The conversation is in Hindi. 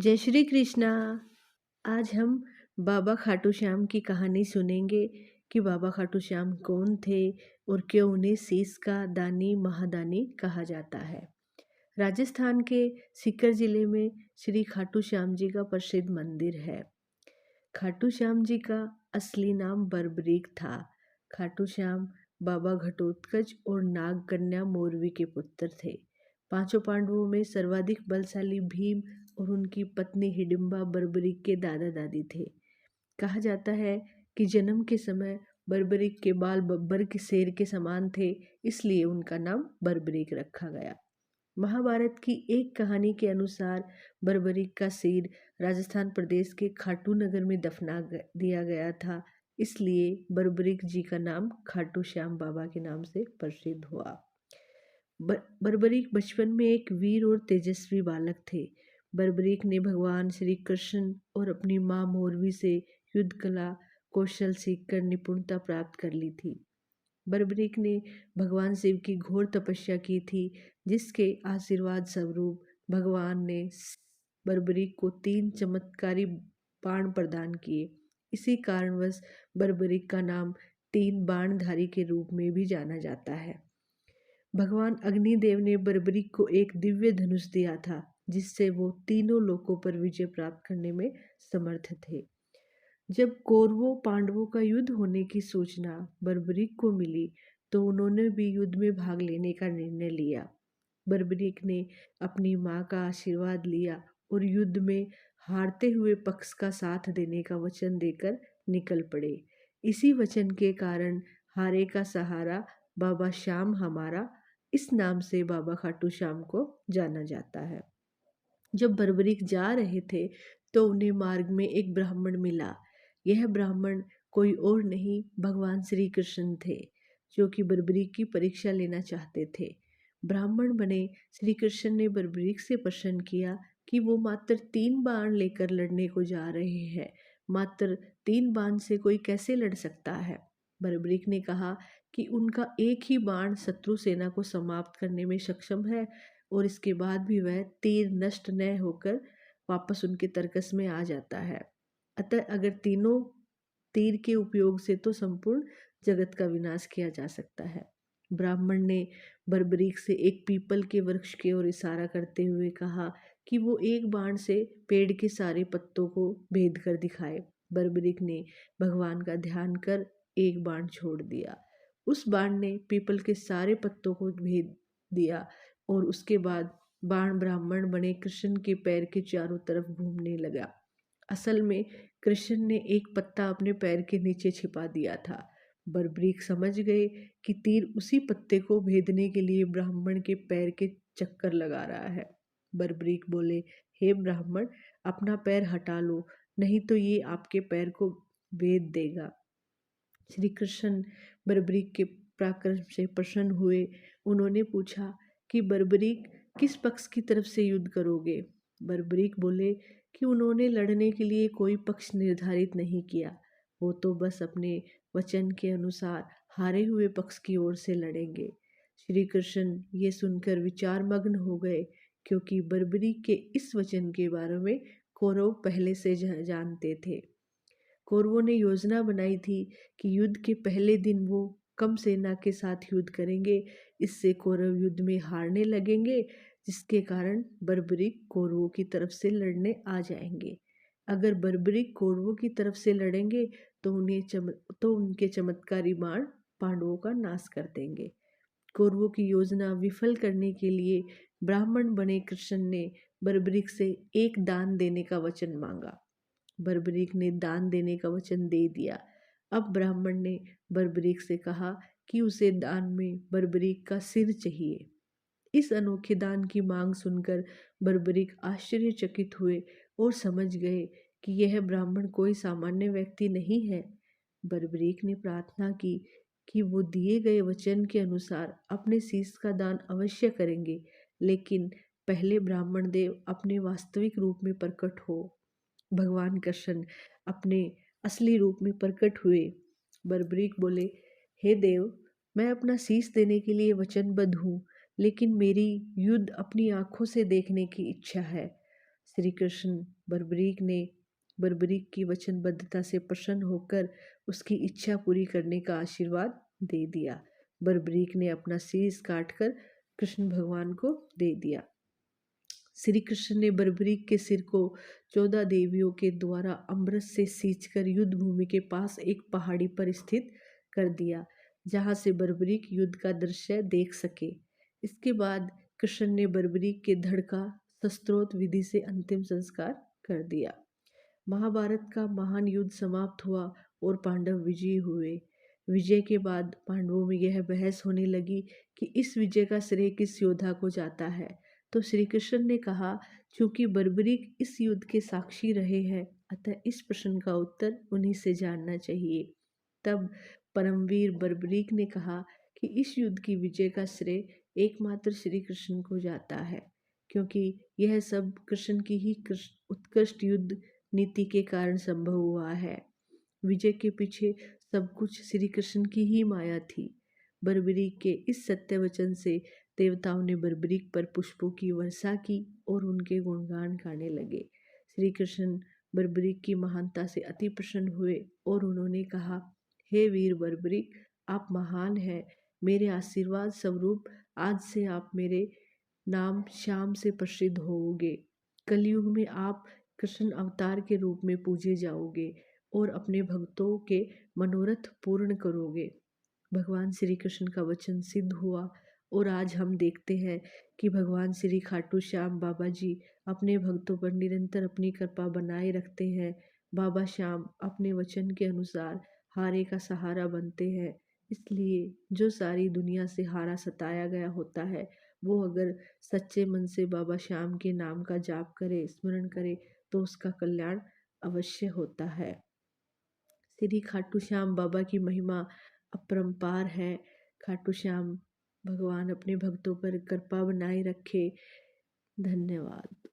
जय श्री कृष्णा। आज हम बाबा खाटू श्याम की कहानी सुनेंगे कि बाबा खाटू श्याम कौन थे और क्यों उन्हें शीश का दानी महादानी कहा जाता है। राजस्थान के सीकर जिले में श्री खाटू श्याम जी का प्रसिद्ध मंदिर है। खाटू श्याम जी का असली नाम बरबरीक था। खाटू श्याम बाबा घटोत्कच और नाग कन्या मोरवी के पुत्र थे। पांचों पांडवों में सर्वाधिक बलशाली भीम और उनकी पत्नी हिडिंबा बरबरीक के दादा दादी थे। कहा जाता है कि जन्म के समय बरबरीक के बाल बब्बर के शेर के समान थे, इसलिए उनका नाम बरबरीक रखा गया। महाभारत की एक कहानी के अनुसार बरबरीक का सिर राजस्थान प्रदेश के खाटू नगर में दिया गया था, इसलिए बरबरीक जी का नाम खाटू श्याम बाबा के नाम से प्रसिद्ध हुआ। बरबरीक बचपन में एक वीर और तेजस्वी बालक थे। बरबरीक ने भगवान श्री कृष्ण और अपनी माँ मोरवी से युद्ध कला कौशल सीखकर निपुणता प्राप्त कर ली थी। बरबरीक ने भगवान शिव की घोर तपस्या की थी, जिसके आशीर्वाद स्वरूप भगवान ने बरबरीक को 3 चमत्कारी बाण प्रदान किए। इसी कारणवश बरबरीक का नाम 3 बाणधारी के रूप में भी जाना जाता है। भगवान अग्निदेव ने बरबरीक को एक दिव्य धनुष दिया था, जिससे वो तीनों लोकों पर विजय प्राप्त करने में समर्थ थे। जब कौरवों पांडवों का युद्ध होने की सूचना बरबरीक को मिली, तो उन्होंने भी युद्ध में भाग लेने का निर्णय लिया। बरबरीक ने अपनी माँ का आशीर्वाद लिया और युद्ध में हारते हुए पक्ष का साथ देने का वचन देकर निकल पड़े। इसी वचन के कारण हारे का सहारा बाबा श्याम हमारा, इस नाम से बाबा खाटू श्याम को जाना जाता है। जब बरबरीक जा रहे थे तो उन्हें मार्ग में एक ब्राह्मण मिला। यह ब्राह्मण कोई और नहीं, भगवान श्री कृष्ण थे, जो कि बरबरीक की परीक्षा लेना चाहते थे। ब्राह्मण बने श्री कृष्ण ने बरबरीक से प्रश्न किया कि वो मात्र 3 बाण लेकर लड़ने को जा रहे हैं। मात्र 3 बाण से कोई कैसे लड़ सकता है? बरबरीक ने कहा कि उनका एक ही बाण शत्रु सेना को समाप्त करने में सक्षम है और इसके बाद भी वह तीर नष्ट न होकर वापस उनके तरकस में आ जाता है। अतः अगर तीनों तीर के उपयोग से तो संपूर्ण जगत का विनाश किया जा सकता है। ब्राह्मण ने बरबरीक से एक पीपल के वृक्ष की ओर इशारा करते हुए कहा कि वो एक बाण से पेड़ के सारे पत्तों को भेद कर दिखाए। बरबरीक ने भगवान का ध्यान कर एक बाण छोड़ दिया। उस बाण ने पीपल के सारे पत्तों को भेद दिया और उसके बाद बाण ब्राह्मण बने कृष्ण के पैर के चारों तरफ घूमने लगा। असल में कृष्ण ने एक पत्ता अपने पैर के नीचे छिपा दिया था। बरबरीक समझ गए कि तीर उसी पत्ते को भेदने के लिए ब्राह्मण के पैर के चक्कर लगा रहा है। बरबरीक बोले, हे ब्राह्मण, अपना पैर हटा लो, नहीं तो ये आपके पैर को भेद देगा। श्री कृष्ण बरबरीक के पराक्रम से प्रसन्न हुए। उन्होंने पूछा कि बरबरीक, किस पक्ष की तरफ से युद्ध करोगे? बरबरीक बोले कि उन्होंने लड़ने के लिए कोई पक्ष निर्धारित नहीं किया, वो तो बस अपने वचन के अनुसार हारे हुए पक्ष की ओर से लड़ेंगे। श्री कृष्ण ये सुनकर विचार मग्न हो गए, क्योंकि बरबरीक के इस वचन के बारे में कौरव पहले से जानते थे। कौरवों ने योजना बनाई थी कि युद्ध के पहले दिन वो कम सेना के साथ युद्ध करेंगे। इससे कौरव युद्ध में हारने लगेंगे, जिसके कारण बरबरीक कौरवों की तरफ से लड़ने आ जाएंगे। अगर बरबरीक कौरवों की तरफ से लड़ेंगे तो उनके चमत्कारी बाण पांडवों का नाश कर देंगे। कौरवों की योजना विफल करने के लिए ब्राह्मण बने कृष्ण ने बरबरीक से एक दान देने का वचन मांगा। बरबरीक ने दान देने का वचन दे दिया। अब ब्राह्मण ने बरबरीक से कहा कि उसे दान में बरबरीक का सिर चाहिए। इस अनोखे दान की मांग सुनकर बरबरीक आश्चर्यचकित हुए और समझ गए कि यह ब्राह्मण कोई सामान्य व्यक्ति नहीं है। बरबरीक ने प्रार्थना की कि वो दिए गए वचन के अनुसार अपने शीश का दान अवश्य करेंगे, लेकिन पहले ब्राह्मण देव अपने वास्तविक रूप में प्रकट हो। भगवान कृष्ण अपने असली रूप में प्रकट हुए। बरबरीक बोले, हे देव, मैं अपना शीश देने के लिए वचनबद्ध हूँ, लेकिन मेरी युद्ध अपनी आंखों से देखने की इच्छा है। श्री कृष्ण बर्बरीक की वचनबद्धता से प्रसन्न होकर उसकी इच्छा पूरी करने का आशीर्वाद दे दिया। बर्बरीक ने अपना शीश काटकर कृष्ण भगवान को दे दिया। श्री कृष्ण ने बर्बरीक के सिर को 14 देवियों के द्वारा अमृत से सींचकर युद्ध भूमि के पास एक पहाड़ी पर स्थित कर दिया, जहां से बर्बरीक युद्ध का दृश्य देख सके। इसके बाद कृष्ण ने बर्बरीक के धड़ का शस्त्रोक्त विधि से अंतिम संस्कार कर दिया। महाभारत का महान युद्ध समाप्त हुआ और पांडव विजयी हुए। विजय के बाद पांडवों में यह बहस होने लगी कि इस विजय का श्रेय किस योद्धा को जाता है। तो श्री कृष्ण ने कहा, चूंकि बर्बरीक इस युद्ध के साक्षी रहे हैं, अतः इस प्रश्न का उत्तर उन्हीं से जानना चाहिए। तब परमवीर बर्बरीक ने कहा कि इस युद्ध की विजय का श्रेय एकमात्र श्री कृष्ण को जाता है, क्योंकि यह सब कृष्ण की ही उत्कृष्ट युद्ध नीति के कारण संभव हुआ है। विजय के पीछे सब कुछ श्री कृष्ण की ही माया थी। बर्बरीक के इस सत्य वचन से देवताओं ने बर्बरीक पर पुष्पों की वर्षा की और उनके गुणगान गाने लगे। श्री कृष्ण बर्बरीक की महानता से अति प्रसन्न हुए और उन्होंने कहा, हे वीर बर्बरीक, आप महान हैं। मेरे आशीर्वाद स्वरूप आज से आप मेरे नाम श्याम से प्रसिद्ध होोगे। कलयुग में आप कृष्ण अवतार के रूप में पूजे जाओगे और अपने भक्तों के मनोरथ पूर्ण करोगे। भगवान श्री कृष्ण का वचन सिद्ध हुआ और आज हम देखते हैं कि भगवान श्री खाटू श्याम बाबा जी अपने भक्तों पर निरंतर अपनी कृपा बनाए रखते हैं। बाबा श्याम अपने वचन के अनुसार हारे का सहारा बनते हैं। इसलिए जो सारी दुनिया से हारा सताया गया होता है, वो अगर सच्चे मन से बाबा श्याम के नाम का जाप करे, स्मरण करे, तो उसका कल्याण अवश्य होता है। श्री खाटू श्याम बाबा की महिमा अपरंपार है। खाटू श्याम भगवान अपने भक्तों पर कृपा बनाए रखे। धन्यवाद।